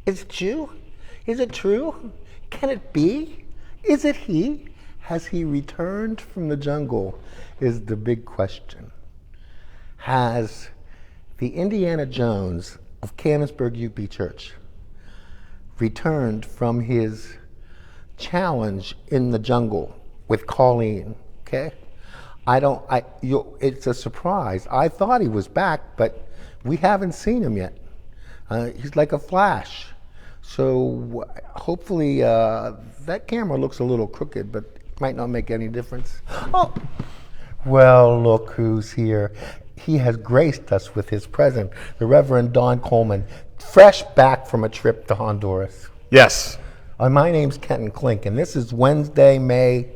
Is it you? Is it true? Can it be? Is it he? Has he returned from the jungle? Is the big question. Has the Indiana Jones of Canonsburg UP Church returned from his challenge in the jungle with Colleen? Okay? It's a surprise. I thought he was back, but we haven't seen him yet. He's like a flash. So hopefully that camera looks a little crooked, but might not make any difference. Oh, well, look who's here. He has graced us with his presence, the Reverend Don Coleman, fresh back from a trip to Honduras. Yes. My name's Kenton Klink, and this is Wednesday, May,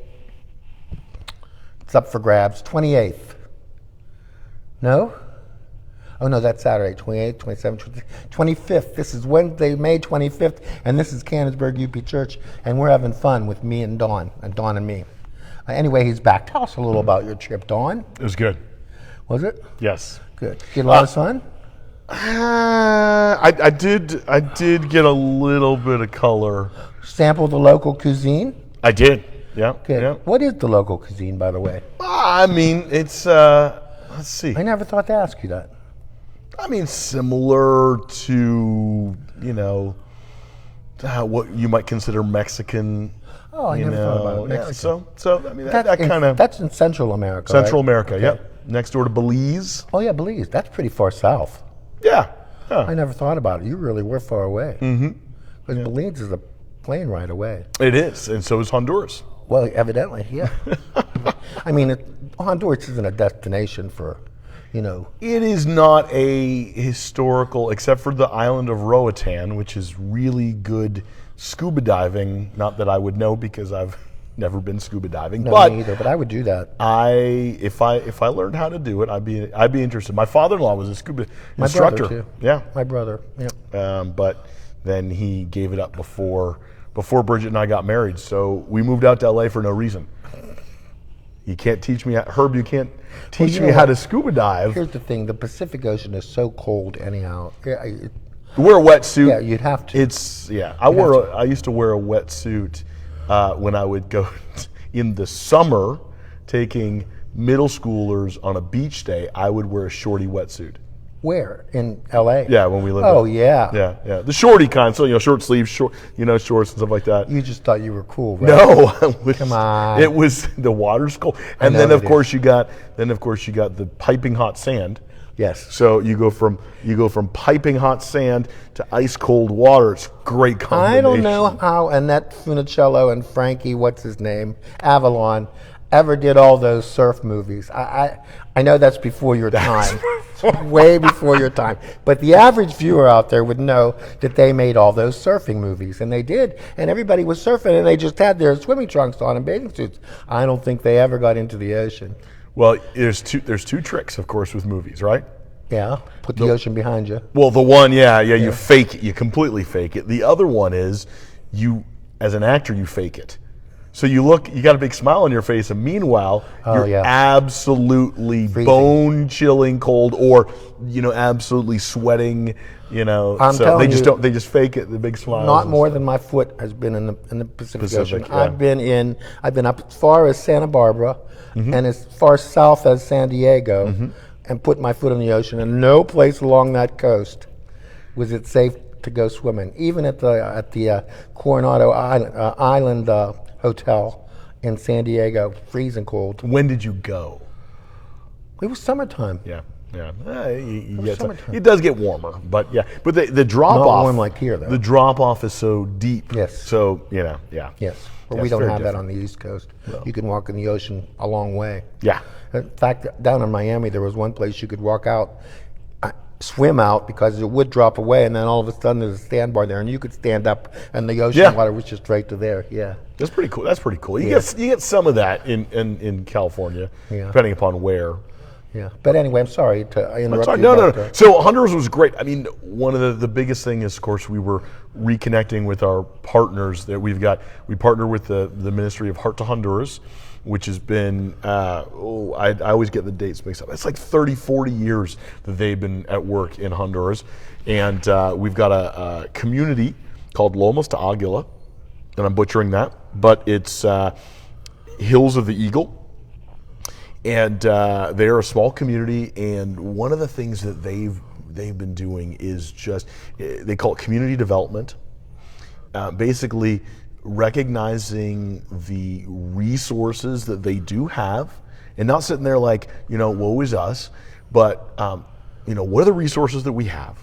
it's up for grabs, 28th. No? Oh no, that's Saturday, 28th, 27th, 25th. This is Wednesday, May 25th, and this is Canonsburg UP Church, and we're having fun with me and Dawn and me. Anyway, he's back. Tell us a little about your trip, Dawn. It was good. Was it? Yes. Good. Get a lot of sun? I did get a little bit of color. Sample the local cuisine? I did. Yeah. Good. Yeah. What is the local cuisine, by the way? I mean, it's let's see. I never thought to ask you that. I mean, similar to, what you might consider Mexican. Oh, I never thought about it. Mexican. Yeah, so I mean, that kind of. That's in Central America, Central right? America, Okay. Yep. Next door to Belize. Oh, yeah, Belize. That's pretty far south. Yeah. I never thought about it. You really were far away. Mm-hmm. Because Belize is a plane ride away. It is, and so is Honduras. Well, evidently, yeah. I mean, Honduras isn't a destination for, It is not a historical, except for the island of Roatan, which is really good scuba diving. Not that I would know because I've never been scuba diving. No, but me either, but I would do that. If I learned how to do it, I'd be interested. My father-in-law was a scuba instructor. My brother, too. Yeah. My brother, yeah. But then he gave it up before Bridget and I got married. So we moved out to LA for no reason. You can't teach me, Herb, you can't teach me how to scuba dive. Here's the thing, the Pacific Ocean is so cold anyhow. You wear a wetsuit. Yeah, you'd have to. I used to wear a wetsuit when I would go in the summer taking middle schoolers on a beach day. I would wear a shorty wetsuit. Where? In LA? Yeah, when we lived Oh, there. yeah. Yeah. The shorty kind, so short sleeves, shorts and stuff like that. You just thought you were cool, right? No, Come on. It was the water's cold, and then of course you got the piping hot sand. Yes. So you go from piping hot sand to ice cold water. It's a great combination. I don't know how Annette Funicello and Frankie, what's his name, Avalon, ever did all those surf movies. I know that's before your time. Way before your time. But the average viewer out there would know that they made all those surfing movies, and they did. And everybody was surfing, and they just had their swimming trunks on and bathing suits. I don't think they ever got into the ocean. Well, there's two tricks, of course, with movies, right? Yeah, put the ocean behind you. Well, the one, you fake it. You completely fake it. The other one is as an actor, you fake it. So you got a big smile on your face, and meanwhile, you're absolutely bone-chilling cold, or absolutely sweating. They just fake it. The big smile. Not more than my foot has been in the Pacific Ocean. Yeah. I've been up as far as Santa Barbara, and as far south as San Diego, and put my foot in the ocean. And no place along that coast was it safe to go swimming. Even at the Coronado Island Hotel in San Diego, freezing cold. When did you go? It was summertime. Yeah. It does get warmer, but the drop off. Not warm like here, though. The drop off is so deep. Yes. So Yes. But we don't have that on the East Coast. No. You can walk in the ocean a long way. Yeah. In fact, down in Miami, there was one place you could walk out, swim out, because it would drop away, and then all of a sudden there's a sandbar there, and you could stand up, and the ocean water was just right to there. Yeah. That's pretty cool. You get some of that in California, depending upon where. Yeah, but anyway, I'm sorry to interrupt you. No. So Honduras was great. I mean, one of the biggest thing is, of course, we were reconnecting with our partners that we've got. We partner with the Ministry of Heart to Honduras, which has been, I always get the dates mixed up. It's like 30, 40 years that they've been at work in Honduras. And we've got a community called Lomas de Aguila, and I'm butchering that, but it's Hills of the Eagle. And they're a small community, and one of the things that they've been doing is just, they call it community development. Basically recognizing the resources that they do have, and not sitting there like, woe is us, but what are the resources that we have?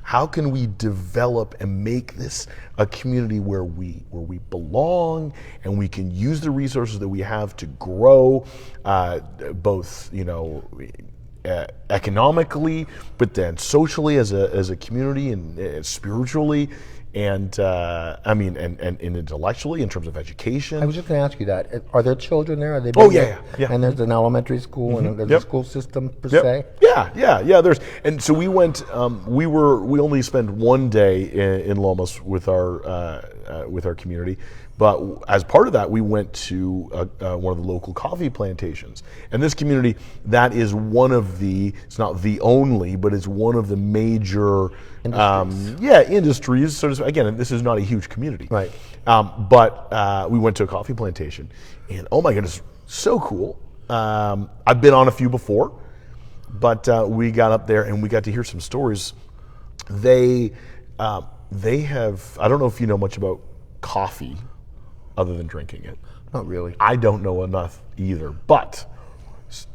How can we develop and make this a community where we belong, and we can use the resources that we have to grow, both economically, but then socially as a community, and spiritually, and and intellectually in terms of education. I was just going to ask you that. Are there children there? Are they? Yeah. And there's an elementary school, and there's a school system per se. Yeah. So we went. We only spent one day in Lomas with our community, but as part of that, we went to one of the local coffee plantations. And this community, that is one of the. It's not the only, but it's one of the major. Industries. So again, this is not a huge community, right? But we went to a coffee plantation, and oh my goodness, so cool. I've been on a few before, but we got up there and we got to hear some stories. They have. I don't know if you know much about coffee, other than drinking it. Not really. I don't know enough either. But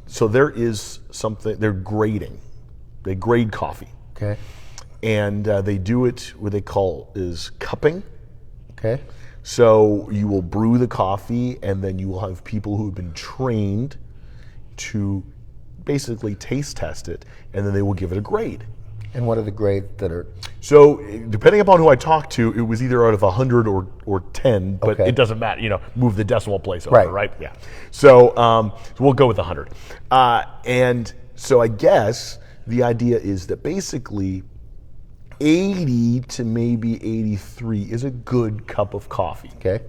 so there is something. They're grading. They grade coffee. Okay. And they do it, what they call is cupping. Okay. So you will brew the coffee, and then you will have people who have been trained to basically taste test it, and then they will give it a grade. And what are the grades that are? So depending upon who I talked to, it was either out of 100 or 10, but it doesn't matter. Move the decimal place over, right? Yeah. So we'll go with 100. And so I guess the idea is that basically 80 to maybe 83 is a good cup of coffee. Okay.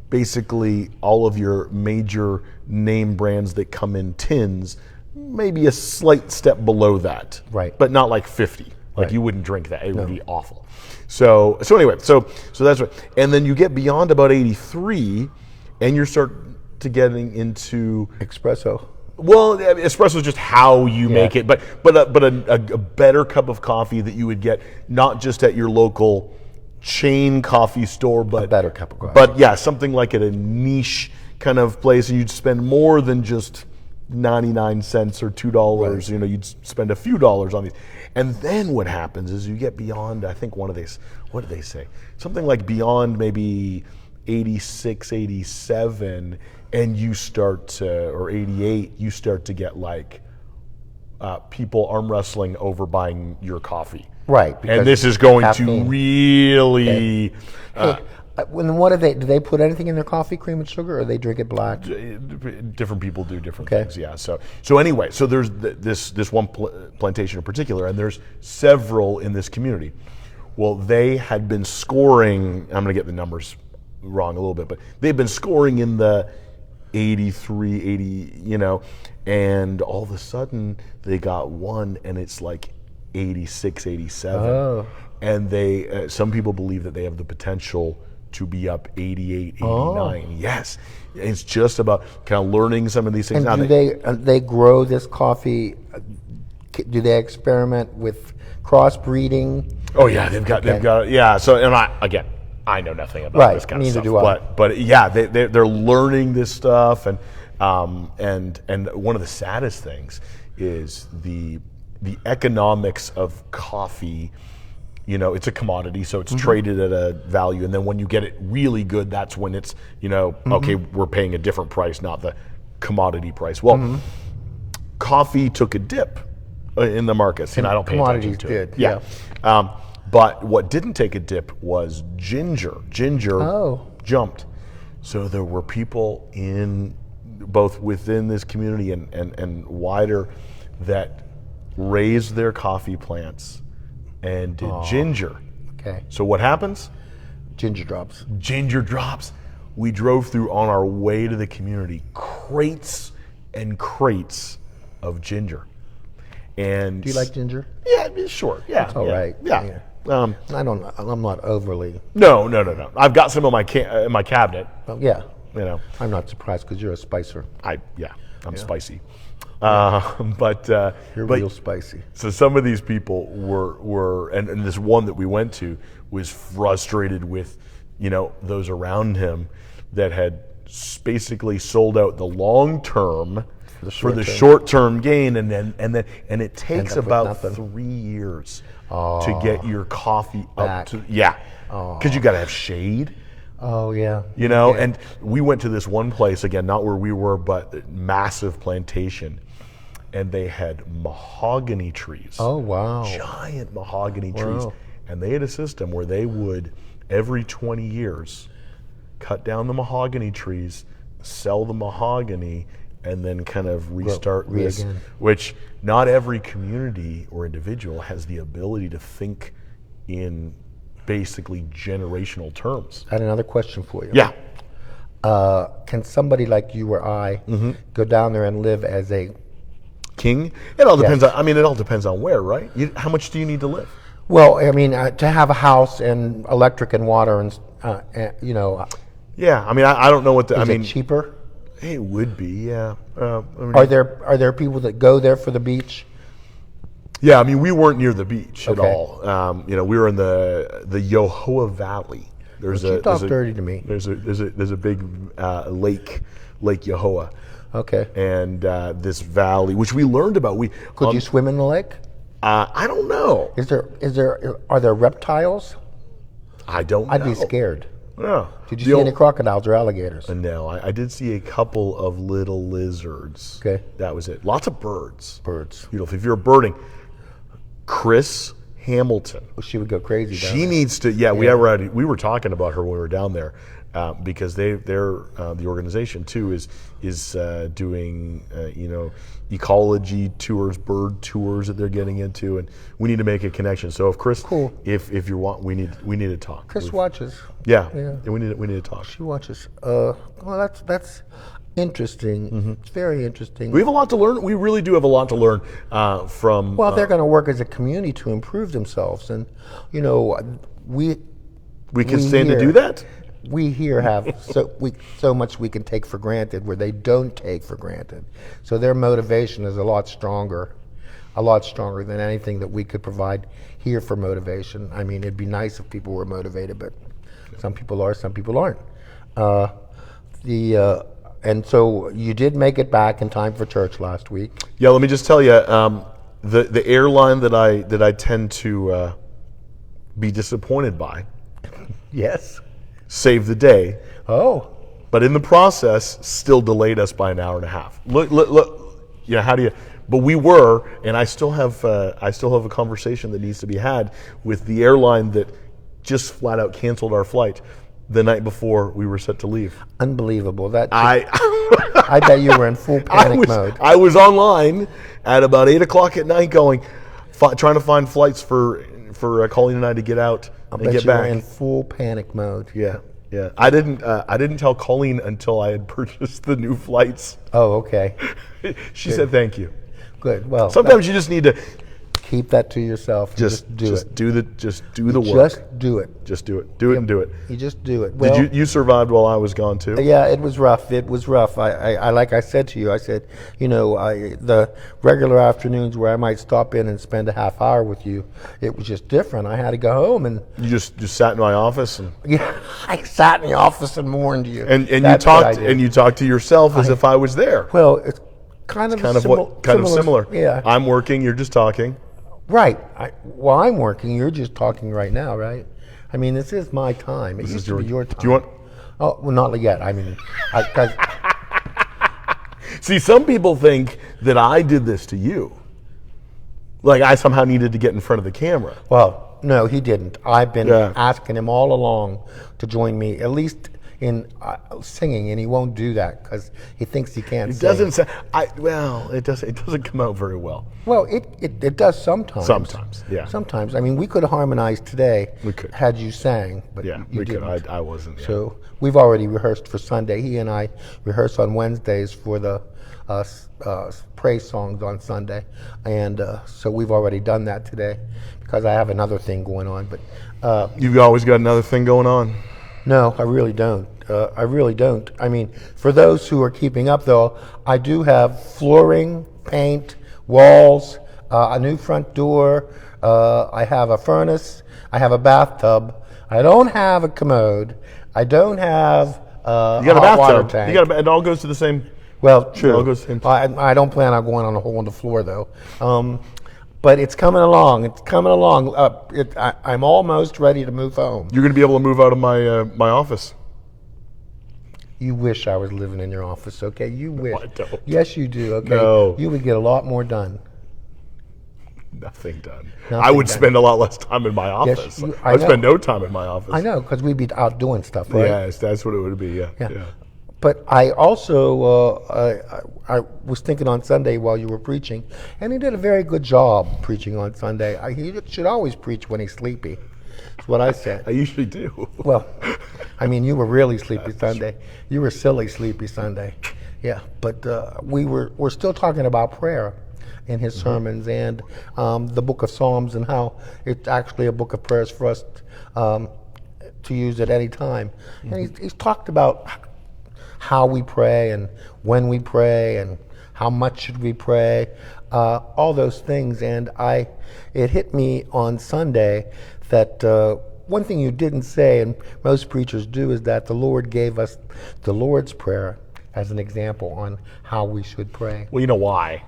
Basically, all of your major name brands that come in tins, maybe a slight step below that. Right. But not like 50. Like you wouldn't drink that. It would be awful. So anyway, so that's right. And then you get beyond about 83, and you start to getting into espresso. Well, espresso is just how you make it, but a better cup of coffee that you would get not just at your local chain coffee store, but a better cup of coffee. But something like at a niche kind of place, and you'd spend more than just 99 cents or $2. Right. You'd spend a few dollars on these. And then what happens is you get beyond, I think what did they say? Something like beyond maybe 86, 87, and you start to, or 88, you start to get like people arm wrestling over buying your coffee. Right. And this is going to really... What do they put anything in their coffee, cream and sugar, or they drink it black? Different people do different things, yeah. So anyway, so there's this one plantation in particular, and there's several in this community. Well, they had been scoring, I'm going to get the numbers wrong a little bit, but they've been scoring in the 83, 80, and all of a sudden they got one, and it's like 86, 87. Oh. And they, some people believe that they have the potential to be up 88, 89. Oh. Yes. It's just about kind of learning some of these things. And do they grow this coffee? Do they experiment with crossbreeding? Oh yeah, they've got yeah. So and I know nothing about this kind of stuff. Neither do I. But yeah, they're learning this stuff, and one of the saddest things is the economics of coffee. It's a commodity, so it's traded at a value, and then when you get it really good, that's when it's okay, we're paying a different price, not the commodity price. Well, coffee took a dip in the markets, and I don't pay attention to it. Yeah. But what didn't take a dip was ginger. Ginger jumped. So there were people in both within this community and wider that raised their coffee plants and did ginger. Okay. So what happens? Ginger drops. Ginger drops. We drove through on our way to the community, crates and crates of ginger. And do you like ginger? Yeah, sure. Yeah, that's all right. Yeah. I'm not overly. No. I've got some in my cabinet. Oh, yeah. You know, I'm not surprised because you're a spicer. I'm spicy. But you're real spicy. So some of these people were and this one that we went to was frustrated with, those around him that had basically sold out the long term for the short term gain, and it takes about 3 years to get your coffee up to because you got to have shade. Oh yeah. And we went to this one place, again, not where we were, but massive plantation, and they had mahogany trees. Oh wow. Giant mahogany trees. And they had a system where they would every 20 years cut down the mahogany trees, sell the mahogany, and then kind of restart this, again. Which not every community or individual has the ability to think in basically generational terms. I had another question for you. Yeah. Can somebody like you or I go down there and live as a king? It all depends. It all depends on where, right? How much do you need to live? Well, to have a house and electric and water and Yeah, I don't know what Is it cheaper? It would be, yeah. Are there people that go there for the beach? Yeah, we weren't near the beach at all. We were in the Yohoa Valley. You talk dirty to me. There's a big Lake Yohoa. Okay. And this valley, which we learned about. Could you swim in the lake? I don't know. Are there reptiles? I don't know. I'd be scared. Yeah. Did you see any crocodiles or alligators? No, I did see a couple of little lizards. Okay. That was it. Lots of birds. Beautiful. If you're birding, Chris Hamilton. Well, she would go crazy. She needs to. Yeah, we were talking about her when we were down there, because they're the organization too is doing ecology tours, bird tours that they're getting into, and we need to make a connection. So if Chris, if you want, we need to talk. Chris watches. Yeah. We need to talk. She watches. Well, that's interesting. It's very interesting. We have a lot to learn. We really do have a lot to learn from. Well, they're going to work as a community to improve themselves, and we can stand to do that. We here have so much we can take for granted where they don't take for granted. So their motivation is a lot stronger than anything that we could provide here for motivation. It'd be nice if people were motivated, but some people are, some people aren't. And so you did make it back in time for church last week. Yeah, let me just tell you, the airline that I tend to be disappointed by. Yes. Saved the day. Oh. But in the process, still delayed us by an hour and a half. Look. How do you? But we were, and I still have a conversation that needs to be had with the airline that just flat out canceled our flight the night before we were set to leave. Unbelievable. I bet you were in full panic mode. I was online at about 8:00 at night, trying to find flights for Colleen and I to get out and get back. Were in full panic mode. Yeah. I didn't tell Colleen until I had purchased the new flights. Oh, okay. She said thank you. Good. Well, sometimes you just need to keep that to yourself. Just do it. Do the work. Just do it. Just do it. Do it and do it. You just do it. Well, Did you survived while I was gone too? Yeah, it was rough. I like I said to you, I said, the regular afternoons where I might stop in and spend a half hour with you, it was just different. I had to go home and you just sat in my office and I sat in the office and mourned you. And you talked to yourself as if I was there. Well, it's kind of similar. Yeah. I'm working, you're just talking. Right. While I'm working, you're just talking right now, right? This is my time. It used to be your time. Do you want? Oh, well, not yet. See, some people think that I did this to you. Like I somehow needed to get in front of the camera. Well, no, he didn't. I've been asking him all along to join me, at least in singing, and he won't do that because he thinks he can't It sing. doesn't say. It doesn't come out very well. Well, it does sometimes. Sometimes, yeah. Sometimes. I mean, we could harmonize today. We could. Had you sang, but Yeah, you we didn't. could. I wasn't. Yeah. So we've already rehearsed for Sunday. He and I rehearse on Wednesdays for the praise songs on Sunday, and so we've already done that today because I have another thing going on. But You've always got another thing going on. no, I really don't. I really don't. I mean, for those who are keeping up, though, I do have flooring, paint, walls, a new front door. I have a furnace. I have a bathtub. I don't have a commode. I don't have You got a hot water bathtub. tank. It all goes to the same. Well, It all true. goes to the same. I don't plan on going on a hole in the floor, though. But it's coming along. It's coming along. I'm almost ready to move home. You're going to be able to move out of my office. You wish I was living in your office, okay? You wish. I don't. Yes, you do, okay? No. You would get a lot more done. Nothing done. Nothing I would done. spend a lot less time in my Yes, office. I I'd know. spend no time in my office. I know, because we'd be out doing stuff, right? Yes, that's what it would be. Yeah. Yeah. But I also, I was thinking on Sunday while you were preaching, and he did a very good job preaching on Sunday. He should always preach when he's sleepy. That's what I said. I usually do. Well, I mean, you were really sleepy Sunday. You were silly sleepy Sunday. Yeah, but we're still talking about prayer in his sermons and the book of Psalms and how it's actually a book of prayers for us to use at any time. And he's talked about how we pray and when we pray and how much should we pray, all those things. And it hit me on Sunday that one thing you didn't say, and most preachers do, is that the Lord gave us the Lord's Prayer as an example on how we should pray. Well, you know why?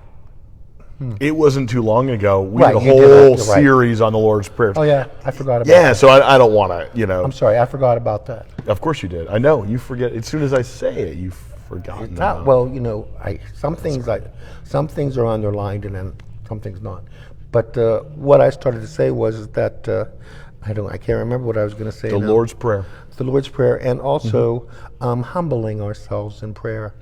It wasn't too long ago. We Right, had a you did whole that, you're right. series on the Lord's Prayer. Oh yeah, I forgot about Yeah, that. so I don't want to, I'm sorry, I forgot about that. Of course you did. I know. You forget. As soon as I say it, you've forgotten. Not, well, you know, some things are underlined and then some things not. But what I started to say was that I can't remember what I was going to say. The now. Lord's Prayer. The Lord's Prayer, and also humbling ourselves in prayer.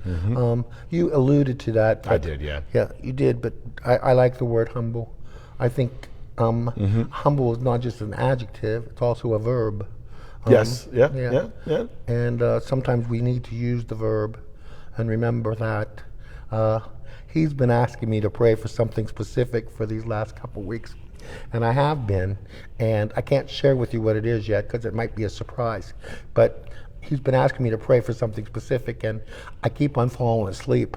You alluded to that. I did, yeah. Yeah, you did, but I like the word humble. I think humble is not just an adjective; it's also a verb. Yes. Yeah. And sometimes we need to use the verb and remember that. He's been asking me to pray for something specific for these last couple weeks. And I have been, and I can't share with you what it is yet because it might be a surprise. But he's been asking me to pray for something specific, and I keep on falling asleep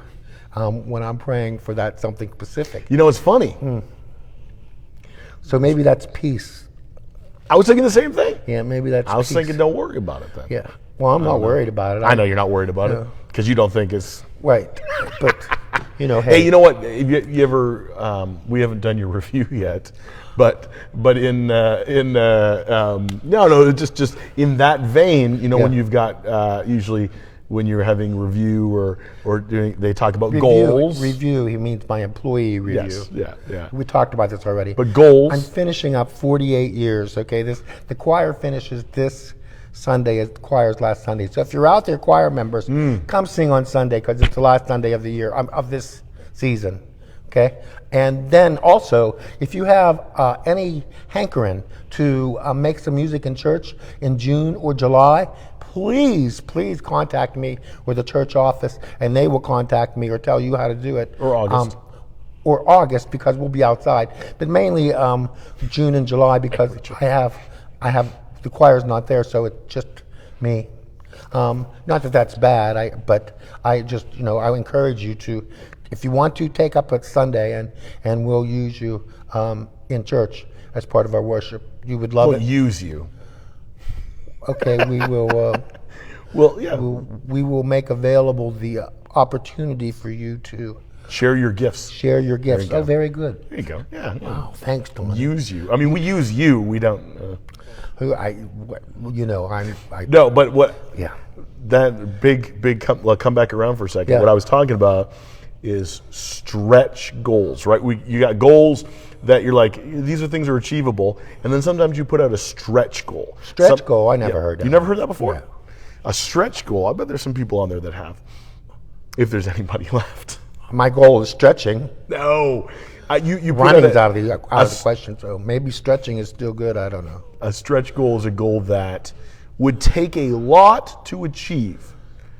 when I'm praying for that something specific. You know, it's funny. So maybe that's peace. I was thinking the same thing. Yeah, maybe that's I was peace. thinking, don't worry about it then. Yeah. Well, I'm not worried about it. I know you're not worried about it No. because you don't think it's. Right. But, you know, Hey, you know what? You ever? We haven't done your review yet, but just in that vein, you know, when you've got usually when you're having review or doing, they talk about goals. Review, he means my employee review. Yes, yeah. We talked about this already. But goals. I'm finishing up 48 years, okay? The choir finishes this Sunday as the choir's last Sunday. So if you're out there, choir members, come sing on Sunday because it's the last Sunday of the year, of this season, okay? And then also, if you have any hankering to make some music in church in June or July, please contact me or the church office, and they will contact me or tell you how to do it. Or August. Or August, because we'll be outside. But mainly June and July, because I have the choir's not there, so it's just me. Not that that's bad, but I just, I encourage you to, if you want to, take up a Sunday, and we'll use you in church as part of our worship. You would love We'll it. use you. Okay, we will. Well, yeah. We will make available the opportunity for you to Share your gifts. share your gifts. you go. Oh, very good. There you go. Yeah. Wow, thanks, Tony. Use you. I mean, we use you. We don't. No, but what? Yeah. That big come back around for a second. Yeah. What I was talking about is stretch goals, right? You got goals that you're like, these are things that are achievable, and then sometimes you put out a stretch goal. Stretch goal, I never heard that. You never heard that before? Yeah. A stretch goal. I bet there's some people on there that have. If there's anybody left. My goal is stretching. No. You Running's out of the question, so maybe stretching is still good. I don't know. A stretch goal is a goal that would take a lot to achieve.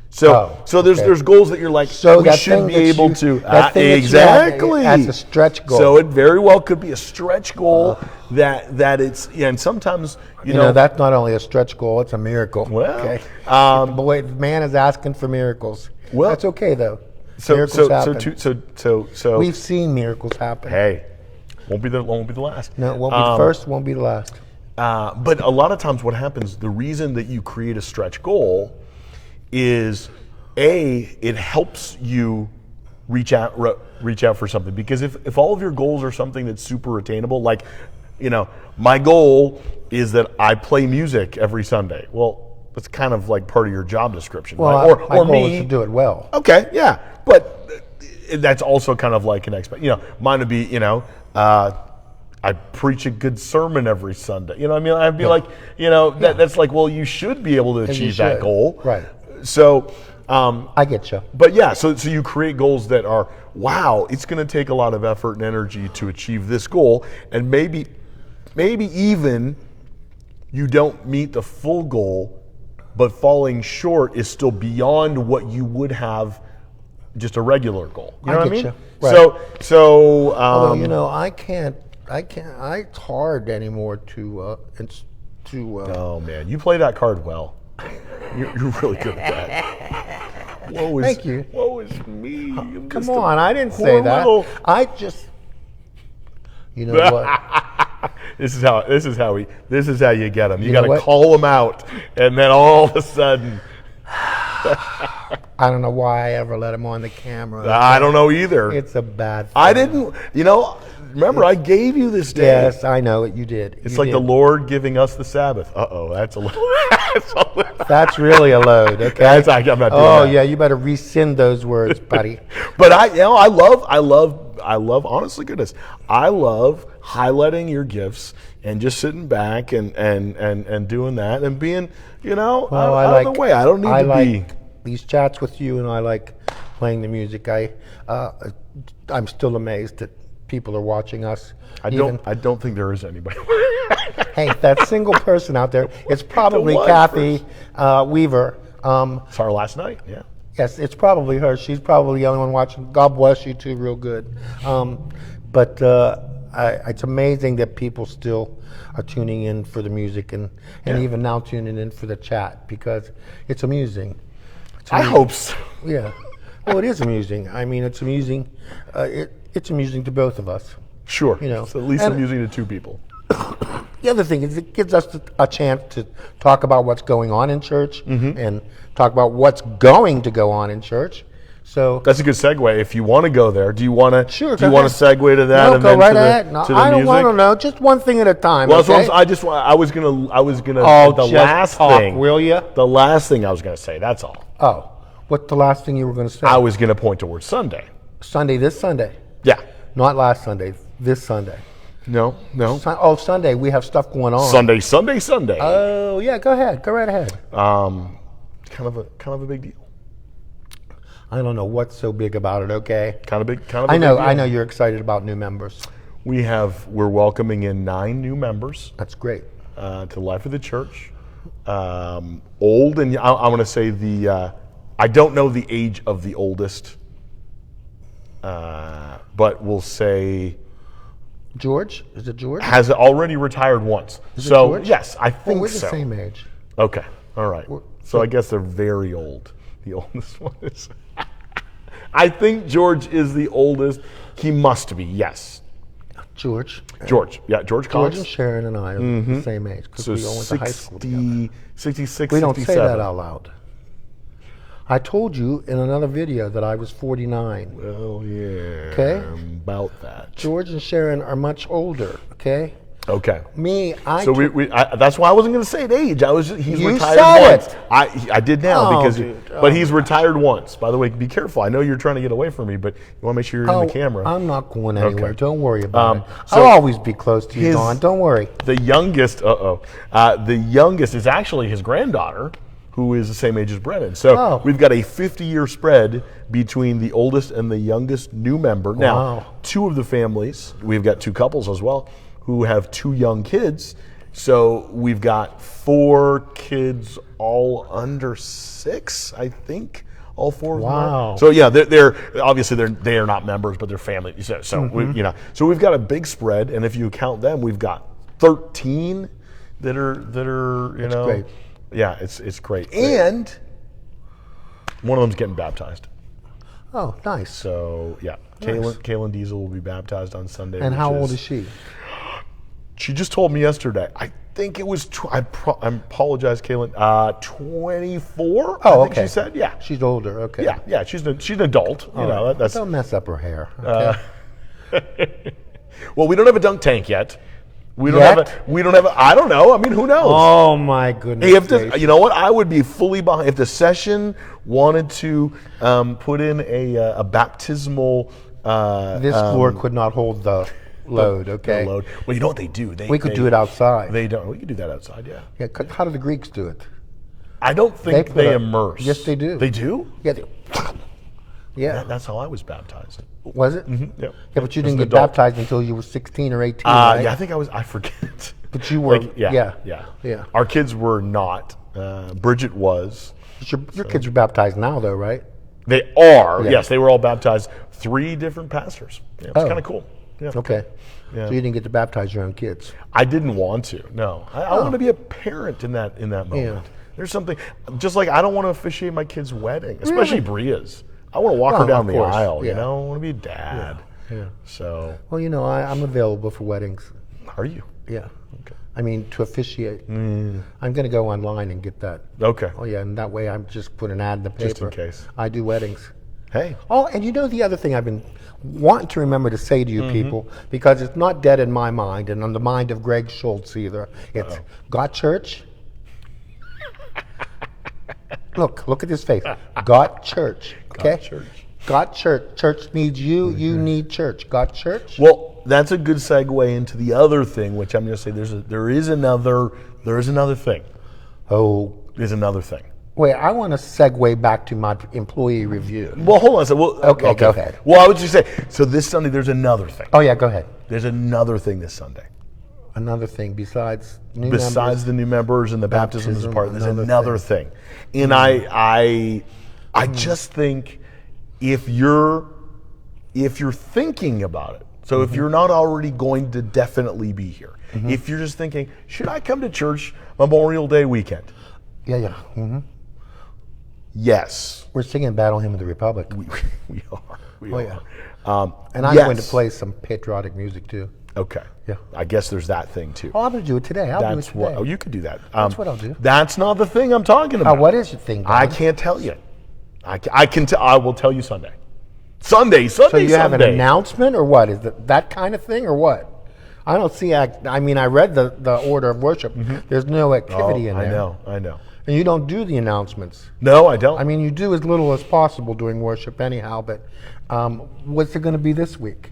So there's goals that you're like, so we should be able to. Exactly. That's a stretch goal. So it very well could be a stretch goal that it's, and sometimes, you know. That's not only a stretch goal, it's a miracle. Well, okay. Boy, man is asking for miracles. Well, that's okay, though. So miracles happen. So we've seen miracles happen. Hey, won't be the last. No, it won't be the first, won't be the last. But a lot of times what happens, the reason that you create a stretch goal is, it helps you reach out for something. Because if all of your goals are something that's super attainable, like, my goal is that I play music every Sunday. Well, that's kind of like part of your job description, well, right? My goal is to do it well. Okay, yeah, but that's also kind of like an mine would be, I preach a good sermon every Sunday. You know what I mean? I'd be like, that's like, well, you should be able to achieve that goal. Right. So, I get you. But yeah, so you create goals that are, wow, it's going to take a lot of effort and energy to achieve this goal, and maybe even you don't meet the full goal, but falling short is still beyond what you would have just a regular goal. You know what I mean? Right. So although, I can't. It's hard anymore to. Oh man, you play that card well. You're really good at that. Thank you. Woe is me. Come on, I didn't say that. I just. You know what? This is how you get them. You got to call them out, and then all of a sudden. I don't know why I ever let him on the camera. I don't know either. It's a bad thing. I didn't. Remember, I gave you this day. Yes, I know it. You did. It's like the Lord giving us the Sabbath. That's a load. That's really a load. Okay. I'm not doing that. Oh yeah, you better rescind those words, buddy. But I love. Honestly, goodness, I love highlighting your gifts and just sitting back and doing that and being, out of the way. I don't need to be. These chats with you, and I like playing the music. I'm still amazed that people are watching us. I don't think there is anybody. Hey, that single person out there, it's probably Kathy Weaver. Saw her last night, yeah. Yes, it's probably her. She's probably the only one watching. God bless you too, real good. But it's amazing that people still are tuning in for the music and even now tuning in for the chat, because it's amusing. I hope so. Yeah. Well, it is amusing. I mean, it's amusing. It's amusing to both of us. Sure. It's at least amusing to two people. The other thing is it gives us a chance to talk about what's going on in church and talk about what's going to go on in church. So that's a good segue. If you want to go there, do you want to? Sure. Do you want to segue to that? No, and go then right to the, ahead. No, to the I don't music? want to know. Just one thing at a time. Well, okay? I was gonna. Oh, the just last talk, thing. will you? The last thing I was gonna say. That's all. Oh, what's the last thing you were going to say? I was gonna point towards Sunday. This Sunday. Yeah. Not last Sunday. This Sunday. No. Sunday. We have stuff going on. Sunday. Oh yeah. Go ahead. Go right ahead. Kind of a big deal. I don't know what's so big about it. Okay. Kind of big. I know you're excited about new members. We're welcoming in 9 new members. That's great. To the life of the church. Old, and I want to say I don't know the age of the oldest, but we'll say George. Is it George? Has already retired once. Is it George? Yes, I think we're so. the same age. Okay, all right. So I guess they're very old. The oldest one is. I think George is the oldest. He must be. Yes. George. Yeah, George Cox. George and Sharon and I are the same age because we all went to high school together. 66, we don't 67. say that out loud. I told you in another video that I was 49. Well, yeah. Okay. About that. George and Sharon are much older. Okay. Okay. Me, So that's why I wasn't going to say an age. He's You retired said once. it. I did now because, dude. but he's retired once. By the way, be careful. I know you're trying to get away from me, but you want to make sure you're in the camera. I'm not going anywhere. Okay. Don't worry about it. So I'll always be close to you, Don. Don't worry. The youngest, the youngest is actually his granddaughter, who is the same age as Brennan. So we've got a 50-year spread between the oldest and the youngest new member. Now, two of the families, we've got two couples as well, who have two young kids. So we've got 4 kids, all under 6, I think. All 4 of them. Wow. So yeah, they're obviously they are not members, but they're family. So so we've got a big spread, and if you count them, we've got 13 that are That's great. Yeah, it's great. And one of them's getting baptized. Oh, nice. So yeah, Nice. Kaylin Diesel will be baptized on Sunday. And how old is she? She just told me yesterday. I think it was. I apologize, Kaylin. 24. Oh, I think okay. She said, yeah. She's older. Okay. Yeah. She's an adult. You know, that's. Don't mess up her hair. Okay. Well, we don't have a dunk tank yet. We don't Yet? have a. I don't know. I mean, who knows? Oh my goodness. Hey, if this, gracious. you know what, I would be fully behind. If the session wanted to put in a baptismal. This floor could not hold the load. Okay. Load. Well, you know what they do? We could do it outside. They don't. We could do that outside. Yeah. Yeah. How do the Greeks do it? I don't think they immerse. Yes, they do. They do? Yeah. Yeah. That's how I was baptized. Was it? Mm-hmm. Yep. Yeah, but you As didn't an get adult. baptized until you were 16 or 18, right? Yeah, I think I forget. But you were, yeah. yeah. Our kids were not. Bridget was. But your kids are baptized now, though, right? They are. Yeah. Yes, they were all baptized. 3 different pastors. Yeah, it's Oh. kind of cool. Yeah. Okay. Yeah. So you didn't get to baptize your own kids. I didn't want to. No, I want to be a parent in that moment. Yeah. There's something just like I don't want to officiate my kid's wedding, especially Bria's. I want to walk her Well, down of the course, aisle. yeah. You know, I want to be a dad. Yeah. So, Well, I'm available for weddings. are you? Yeah. Okay. I mean, to officiate. I'm going to go online and get that. Okay. Oh, yeah, and that way I'm just put an ad in the paper. Just in case. I do weddings. Hey. Oh, and the other thing I've been wanting to remember to say to you people, because it's not dead in my mind and on the mind of Greg Schultz either. It's got church. Look at his face. Got church. Okay? Got church. Got church. Church needs you. You need church. Got church. Well, that's a good segue into the other thing, which I'm going to say there is another thing. Oh, There's another thing. wait, I want to segue back to my employee review. Well, hold on a second. Well, Okay, go ahead. Well, I would just say, so this Sunday there's another thing. Oh, yeah, go ahead. There's another thing this Sunday. Another thing besides Besides the new members and the baptism as part, there's another another thing. And I just think if you're thinking about it, so if you're not already going to definitely be here, if you're just thinking, should I come to church Memorial Day weekend? Yeah. Yes, We're singing Battle Hymn of the Republic. we are. We Oh, are. yeah. And I'm yes. going to play some patriotic music too. Okay. Yeah. I guess there's that thing too. Oh, I'm going to do it today. I'll do it That's today. what. Oh, you could do that. That's what I'll do. That's not the thing I'm talking about. What is your thing, Don? I can't tell you. I will tell you Sunday. Sunday. So you have an Sunday. announcement or what? Is it that kind of thing or what? I don't see. I mean, I read the order of worship. There's no activity in there. I know. And you don't do the announcements. No, I don't. I mean, you do as little as possible during worship, anyhow. But what's it going to be this week?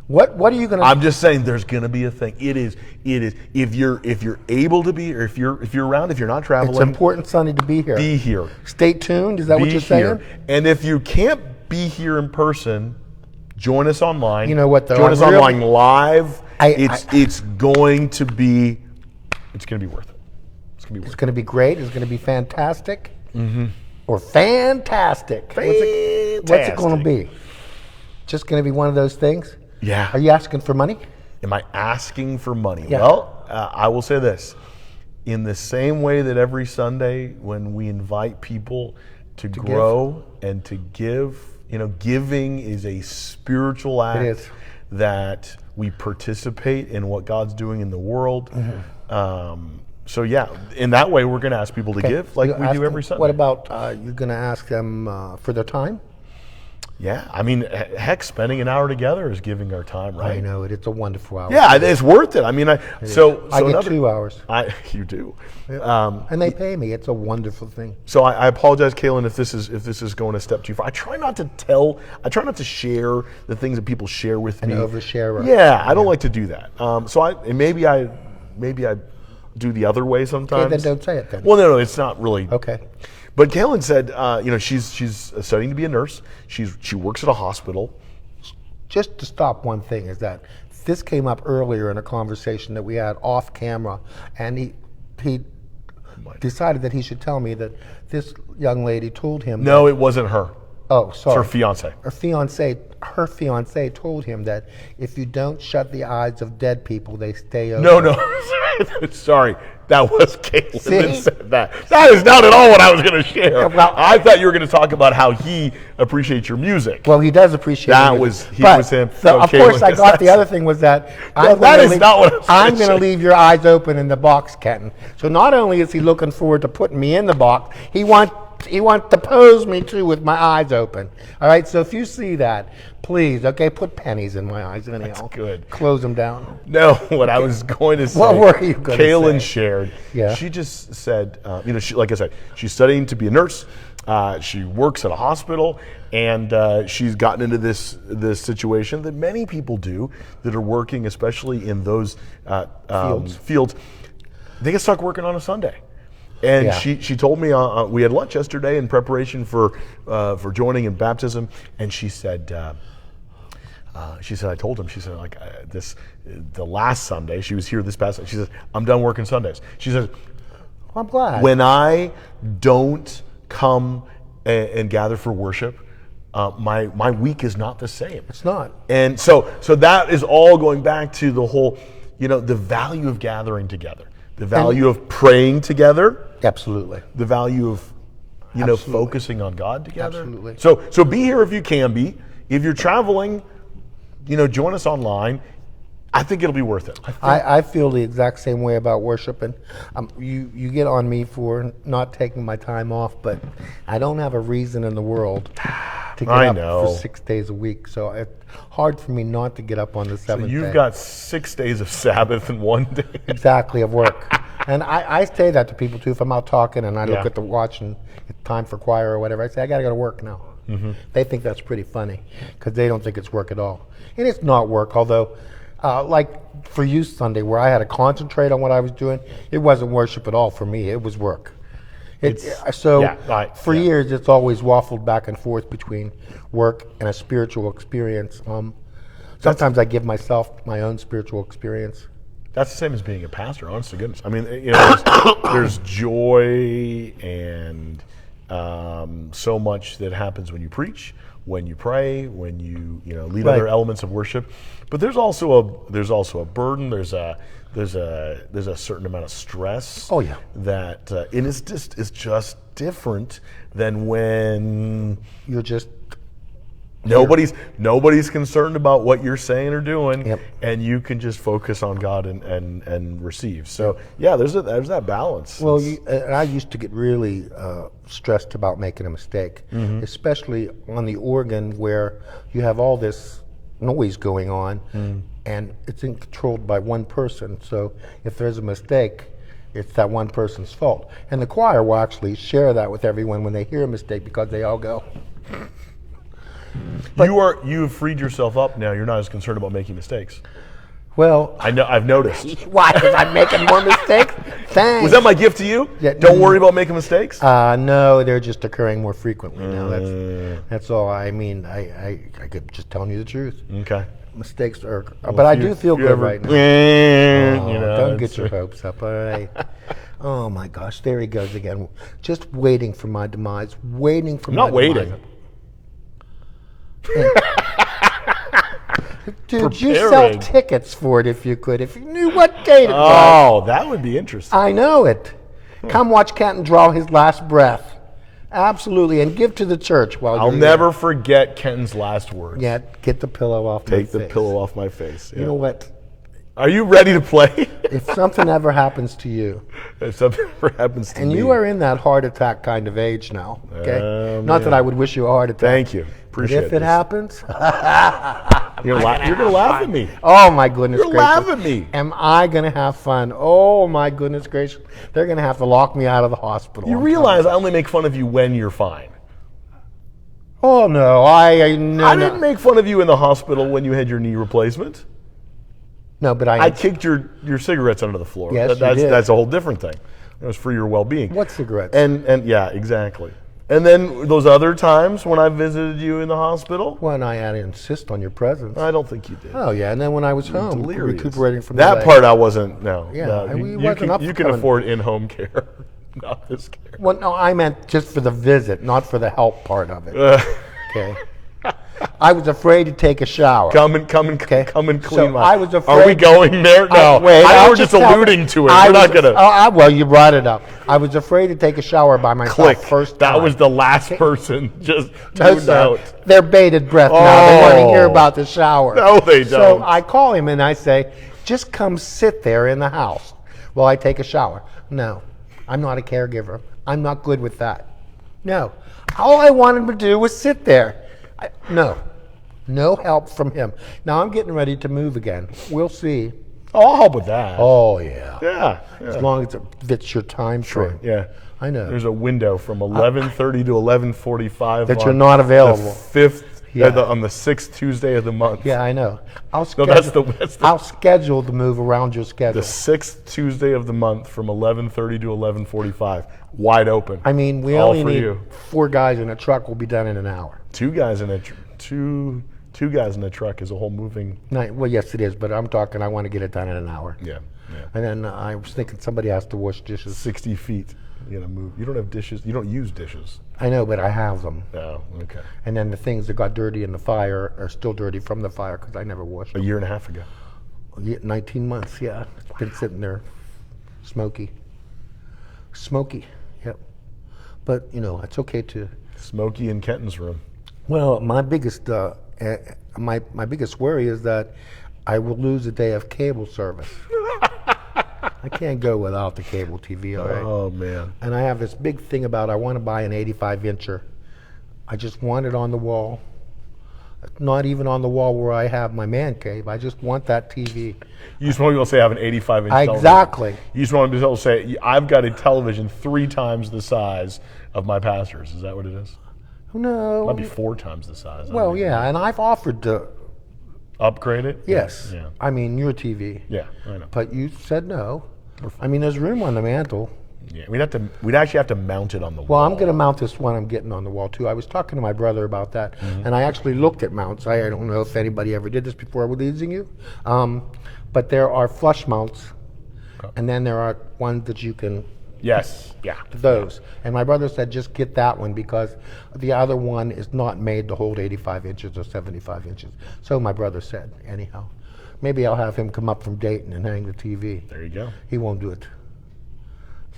What are you going to? I'm just saying, there's going to be a thing. It is. If you're able to be, or if you're around, if you're not traveling, It's important Sunday to be here. be here. Stay tuned. Is that what Be you're here. saying? And if you can't be here in person, join us online. You know what, though? Join us online live. It's going to be worth it. It's going to be worth It's going to be great. It's going to be fantastic. Or fantastic. it. What's it going to be? Just going to be one of those things? Yeah. Are you asking for money? Am I asking for money? Yeah. Well, I will say this. In the same way that every Sunday when we invite people to grow and to give, giving is a spiritual act is. that we participate in what God's doing in the world. So yeah, in that way we're going to ask people to give like we do every Sunday. What about you're going to ask them for their time? Yeah, I mean, heck, spending an hour together is giving our time, right? I know it. It's a wonderful hour. Yeah, it's worth it. I mean, I get 2 hours. You do. And they pay me. It's a wonderful thing. So I apologize, Kaylin, if this is going a step too far. I try not to share the things that people share with me. Overshare. Yeah, I don't like to do that. Maybe I do the other way sometimes. Okay, then don't say it then. Well, no, it's not really. Okay. But Kaylin said, she's studying to be a nurse. She works at a hospital. Just to stop one thing is that this came up earlier in a conversation that we had off camera, and he decided that he should tell me that this young lady told him. No, it wasn't her. Oh, sorry. It's her fiance. Her fiance told him that if you don't shut the eyes of dead people, they stay open. No. Sorry. That was Caitlin that See? said that. That is not at all what I was going to share. Well, I thought you were going to talk about how he appreciates your music. Well, he does appreciate That it. was him. So of course, I got the other thing was that not what I was I'm gonna going to say. leave your eyes open in the box, Kenton. So not only is he looking forward to putting me in the box, he wants to pose me too with my eyes open. All right. So if you see that, please, okay, put pennies in my eyes anyhow. That's good. Close them down. No, what I was going to say. What were you going to say? Kaylin shared. Yeah. She just said, like I said, she's studying to be a nurse. She works at a hospital, and she's gotten into this situation that many people do that are working, especially in those fields. They get stuck working on a Sunday. And Yeah. she told me we had lunch yesterday in preparation for joining in baptism, and she said I told him, she said, like the last Sunday, she was here this past Sunday, she said, I'm done working Sundays. She said, I'm glad. when I don't come and gather for worship, my week is not the same. It's not. And so that is all going back to the whole, the value of gathering together, the value of praying together, Absolutely. the value of Absolutely. focusing on God together. Absolutely. So be here if you can be. If you're traveling, join us online. I think it'll be worth it. I feel the exact same way about worship, and you get on me for not taking my time off, but I don't have a reason in the world to get up for 6 days a week, so it's hard for me not to get up on the seventh day. You've got 6 days of Sabbath in one day. Exactly, of work. And I say that to people too. If I'm out talking and I look Yeah. at the watch and it's time for choir or whatever, I say, I got to go to work now. Mm-hmm. They think that's pretty funny because they don't think it's work at all. And it's not work, although, like for Youth Sunday, where I had to concentrate on what I was doing, it wasn't worship at all for me. It was work. For years, it's always waffled back and forth between work and a spiritual experience. Sometimes I give myself my own spiritual experience. That's the same as being a pastor, honest to goodness. I mean, there's joy and so much that happens when you preach, when you pray, when you lead other elements of worship. But there's also a burden. There's a certain amount of stress. Oh yeah. That and it's just different than when You're just nobody's concerned about what you're saying or doing, Yep. and you can just focus on God and receive. So yeah, there's that balance. Well, and I used to get really stressed about making a mistake, especially on the organ where you have all this noise going on, and it's controlled by one person. So if there's a mistake, it's that one person's fault. And the choir will actually share that with everyone when they hear a mistake because they all go. You have freed yourself up now. You're not as concerned about making mistakes. Well, I know. I've noticed. why? Because I'm making more mistakes? Thanks. Was that my gift to you? Yeah, Don't worry about making mistakes. No, they're just occurring more frequently now. That's all. I mean, I could just telling you the truth. Okay. Mistakes are, but I do feel good right now. Don't get your hopes up, all right? Oh my gosh, there he goes again. Just waiting for my demise. Waiting for my demise. Not waiting. Dude, you sell tickets for it if you could. If you knew what date it was. Oh, that would be interesting. I know it. Come watch Kenton draw his last breath. Absolutely, and give to the church while I'll you're never forget Kenton's last words. Yeah, get the pillow off my face. Take the pillow off my face. Yeah. You know what? Are you ready to play? If something ever happens to you, If something ever happens to me. and you are in that heart attack kind of age now, okay? Not that I would wish you a heart attack. Thank you. Appreciate But if it happens, You're going to laugh at me. oh my goodness You're gracious. laughing at me. Am I going to have fun? Oh my goodness gracious. They're going to have to lock me out of the hospital. You I'm realize I only make fun of you when you're fine. Oh no, I didn't make fun of you in the hospital when you had your knee replacement. No, but I kicked your cigarettes under the floor. Yes, you did. That's a whole different thing. It was for your well-being. What cigarettes? And yeah, exactly. And then those other times when I visited you in the hospital? When I had to insist on your presence. I don't think you did. Oh, yeah. And then when I was home, Delirious. recuperating from that the part, I wasn't. No. Yeah, no. we wasn't up You for can coming. afford in-home care, not this care. Well, no, I meant just for the visit, not for the help part of it. Okay. I was afraid to take a shower. Come and clean So my. I was Are we afraid- going there? No. Wait, I I'll was just tell you. alluding to it. I We're not was- gonna well, you brought it up. I was afraid to take a shower by myself click. first time. That was the last person just No, tuned sir. out. They're bated breath now. They want to hear Oh. about the shower. No, they So don't. I call him and I say, just come sit there in the house while I take a shower. No, I'm not a caregiver. I'm not good with that. No. All I wanted to do was sit there. No help from him. Now I'm getting ready to move again. We'll see. Oh, I'll help with that. Oh, yeah. Yeah. As long as it fits your time frame. Yeah. I know. There's a window from 11:30 to 11:45 That on you're not available. The fifth Yeah. on the 6th Tuesday of the month. Yeah, I know. I'll No, schedule, that's the I'll schedule the move around your schedule. the 6th Tuesday of the month from 11:30 to 11:45. Wide open. I mean, we All only for need you. 4 guys in a truck. We'll be done in an hour. Two guys in a truck is a whole moving. No, well, yes, it is, but I'm talking. I want to get it done in an hour. Yeah. And then I was thinking somebody has to wash dishes. 60 feet. You gotta move. You don't have dishes. You don't use dishes. I know, but I have them. Oh, okay. And then the things that got dirty in the fire are still dirty from the fire because I never washed A them. year and a half ago. 19 months, yeah. It's been sitting there, smoky. Yep. But it's okay to. Smokey in Kenton's room. Well, my biggest my biggest worry is that I will lose a day of cable service. I can't go without the cable TV, all right? Oh man. And I have this big thing about I want to buy an 85-incher. I just want it on the wall. Not even on the wall where I have my man cave. I just want that TV. You just want to be able to say I have an 85-inch television. Exactly. You just want to be able to say I've got a television 3 times the size of my pastor's. Is that what it is? No. Might be 4 times the size. I Well, don't even yeah, know. and I've offered to. Upgrade it? Yes. Yeah. I mean, your TV. Yeah, I know. But you said no. I mean, there's room on the mantle. Yeah, we'd actually have to mount it on the wall. Well, I'm going to mount this one I'm getting on the wall, too. I was talking to my brother about that, and I actually looked at mounts. I don't know if anybody ever did this before releasing you, but there are flush mounts, and then there are ones that you can, Yes. Yeah. those. And my brother said just get that one because the other one is not made to hold 85 inches or 75 inches. So my brother said, anyhow. Maybe I'll have him come up from Dayton and hang the TV. There you go. He won't do it.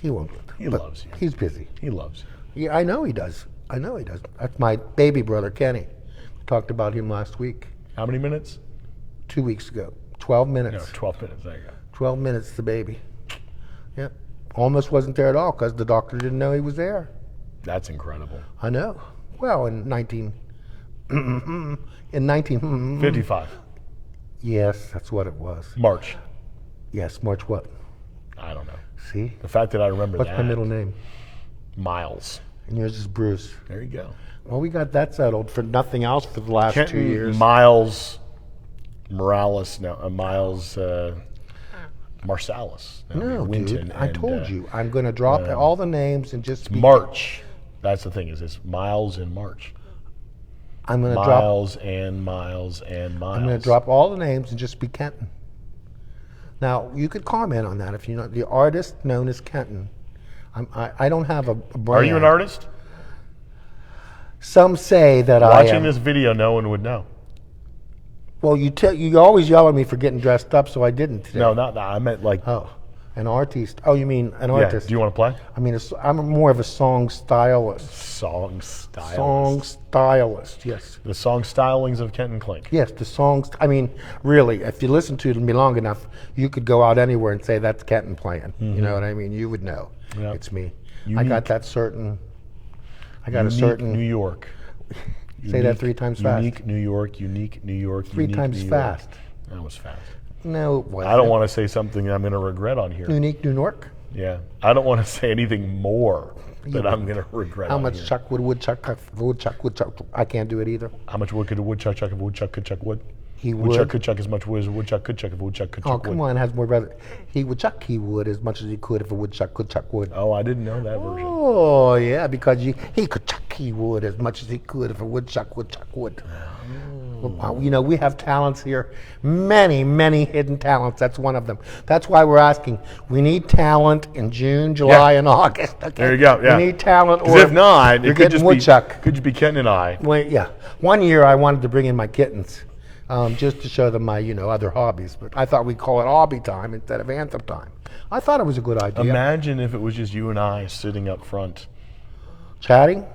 He won't do it. He But loves you. He's busy. He loves you. Yeah, I know he does. That's my baby brother, Kenny. Talked about him last week, How many minutes? 2 weeks ago. 12 No, minutes. 12 minutes. There you go. 12 minutes, the baby. Yep. Almost wasn't there at all because the doctor didn't know he was there. That's incredible. I know. Well, in 19... in 19... 55. Yes, that's what it was. March. Yes, March what? I don't know. See? The fact that I remember What's that. my middle name? Miles. And yours is Bruce. There you go. Well, we got that settled for nothing else for the last 2 years. Miles Morales. No, Miles Marsalis. No, Winton dude, I and, told you. I'm going to drop all the names and just be... March. That's the thing. Is it's Miles in March. I'm going to drop... Miles and Miles and Miles. I'm going to drop all the names and just be Kenton. Now, you could comment on that if you know the artist known as Kenton. I don't have a brand. Are you an artist? Some say that I am. Watching this video, no one would know. Well, you always yell at me for getting dressed up, so I didn't today. No, not that. I meant like. Oh, an artist. Oh, you mean an Yeah. artist? Do you want to play? I mean, I'm more of a song stylist. Song stylist. Song stylist, yes. The song stylings of Kenton Clink. Yes, the songs. I mean, really, if you listen to me long enough, you could go out anywhere and say that's Kenton playing. You know what I mean? You would know. Yep. It's me. I Unique. got that certain. I got Unique a certain. New York. Say that 3 times fast. Unique New York. Unique New York. 3 unique times New York. fast. That was fast. No, it wasn't. I don't want to say something I'm going to regret on here. Unique New York. Yeah. I don't want to say anything more that I'm going to regret How on much here. chuck woodchuck? I can't do it either. How much wood could a woodchuck chuck if a woodchuck could chuck wood? He Woodchuck would. could chuck as much wood as a woodchuck could chuck if a woodchuck could chuck Oh, wood. come on, it has more brother. He would chuck. He would as much as he could if a woodchuck could chuck wood. Oh, I didn't know that version. Oh, yeah, because he could chuck. He would as much as he could if a woodchuck would chuck wood. Well, you know, we have talents here, many, many hidden talents. That's one of them. That's why we're asking. We need talent in June, July, and August. Okay? There you go. Yeah. We need talent, Because if not, you're it could getting just be Kenton and I. Well, yeah. One year I wanted to bring in my kittens, just to show them my, other hobbies. But I thought we'd call it hobby time instead of anthem time. I thought it was a good idea. Imagine if it was just you and I sitting up front. Chatting?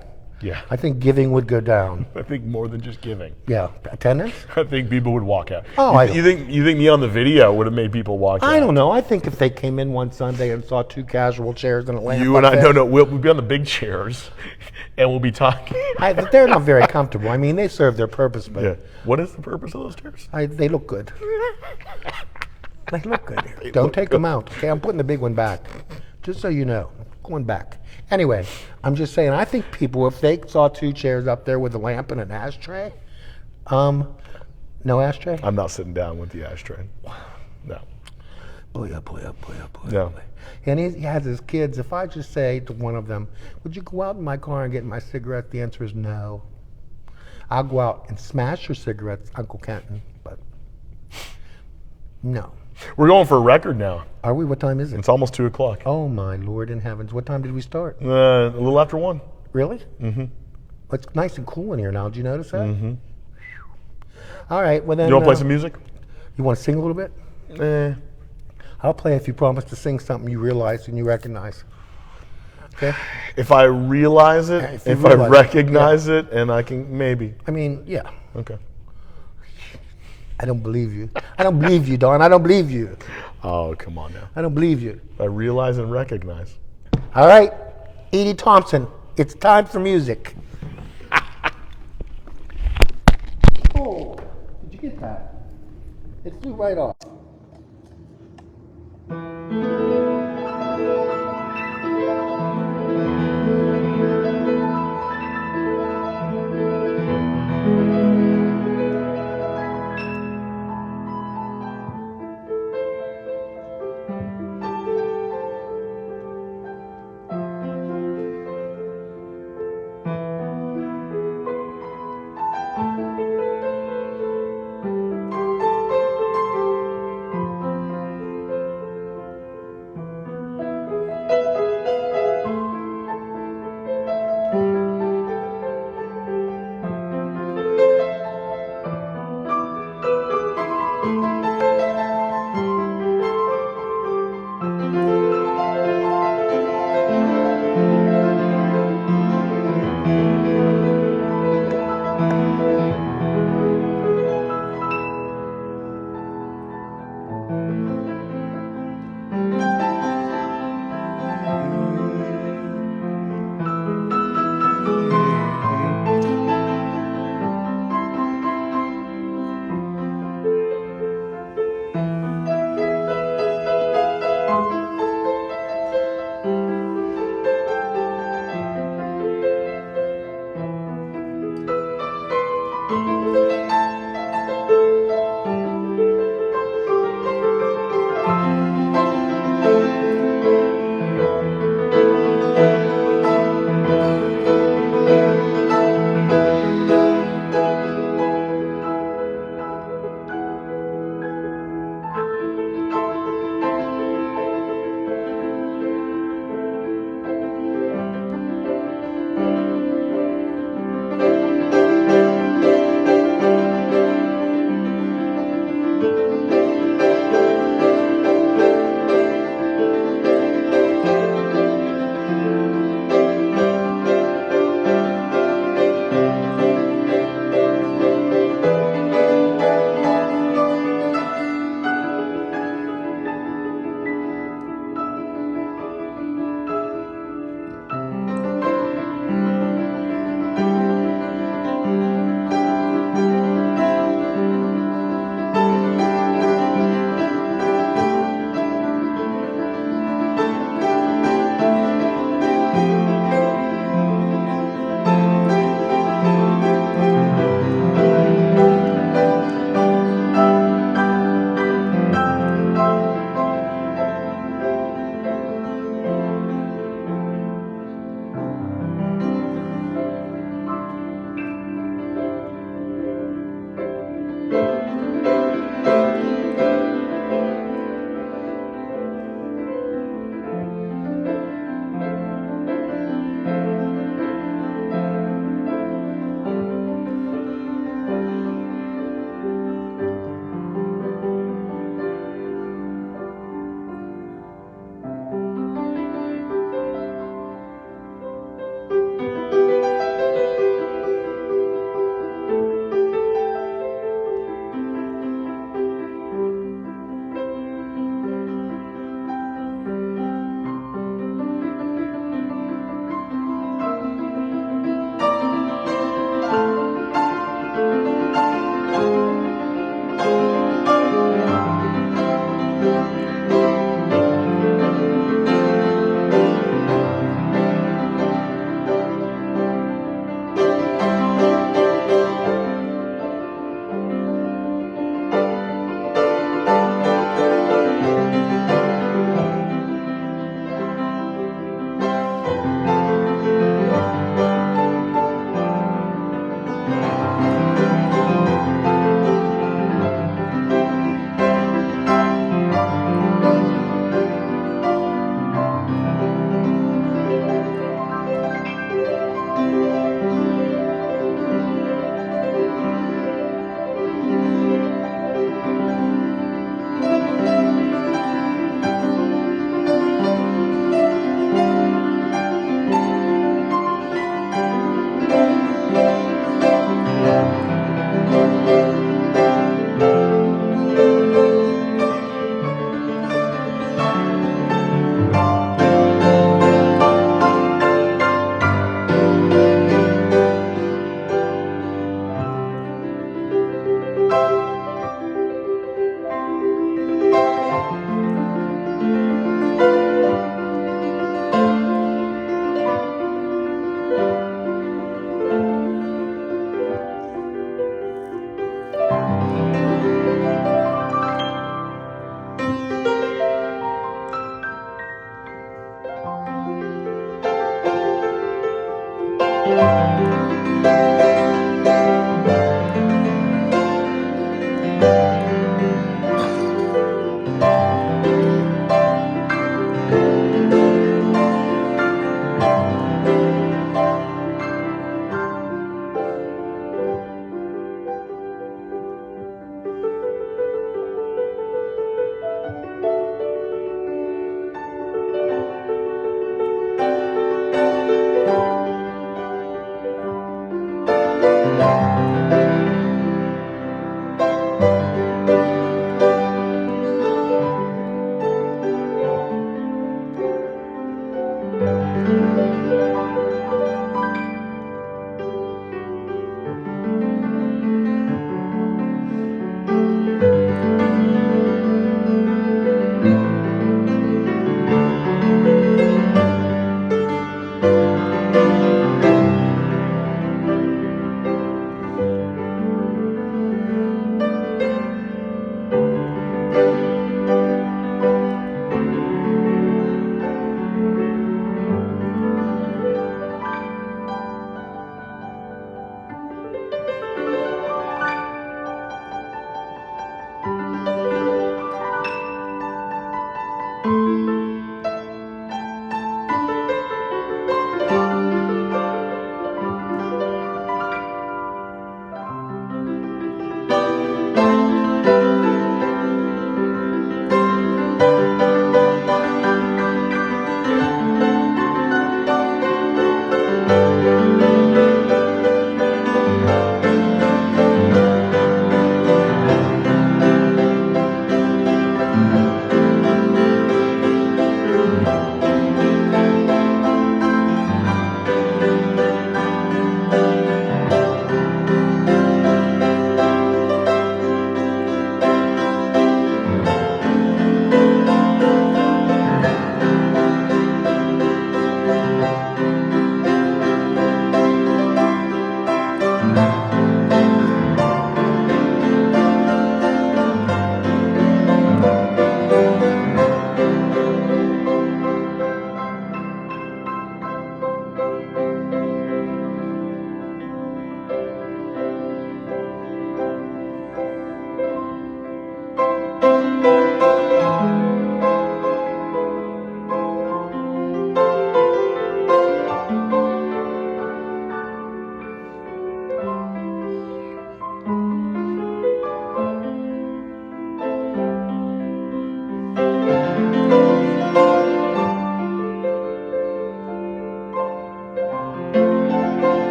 Yeah. I think giving would go down. I think more than just giving. Yeah. Attendance? I think people would walk out. Oh, you think me on the video would have made people walk out? I don't know. I think if they came in one Sunday and saw 2 casual chairs and a lamp You and up I, there, no, we'll be on the big chairs, and we'll be talking. they're not very comfortable. I mean, they serve their purpose, but Yeah. What is the purpose of those chairs? they look good. They look good. Don't take them out. Okay, I'm putting the big one back, just so you know. Going back. Anyway, I'm just saying. I think people, if they saw 2 chairs up there with a lamp and an ashtray, no ashtray. I'm not sitting down with the ashtray. No. Boy. No. And he has his kids. If I just say to one of them, "Would you go out in my car and get my cigarette?" The answer is no. I'll go out and smash your cigarettes, Uncle Kenton, but no. We're going for a record now. Are we? What time is it? It's almost 2 o'clock. Oh my Lord in heavens! What time did we start? A little after 1. Really? Mm-hmm. It's nice and cool in here now. Did you notice that? Mm-hmm. All right. Well then. You want to play some music? You want to sing a little bit? I'll play if you promise to sing something you realize and you recognize. Okay. If I realize it, if I recognize it, and I can maybe. I mean, yeah. Okay. I don't believe you. I don't believe you, Don. I don't believe you. Oh, come on now. I don't believe you. If I realize and recognize. All right, Edie Thompson, it's time for music. Oh, did you get that? It flew right off.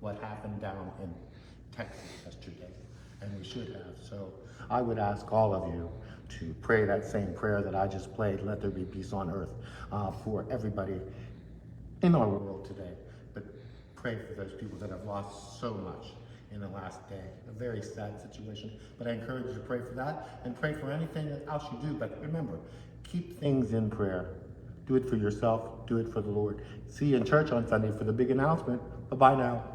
what happened down in Texas yesterday, and we should have. So I would ask all of you to pray that same prayer that I just played, let there be peace on earth, for everybody in our world today. But pray for those people that have lost so much in the last day. A very sad situation. But I encourage you to pray for that and pray for anything else you do. But remember, keep things in prayer. Do it for yourself. Do it for the Lord. See you in church on Sunday for the big announcement. Bye-bye now.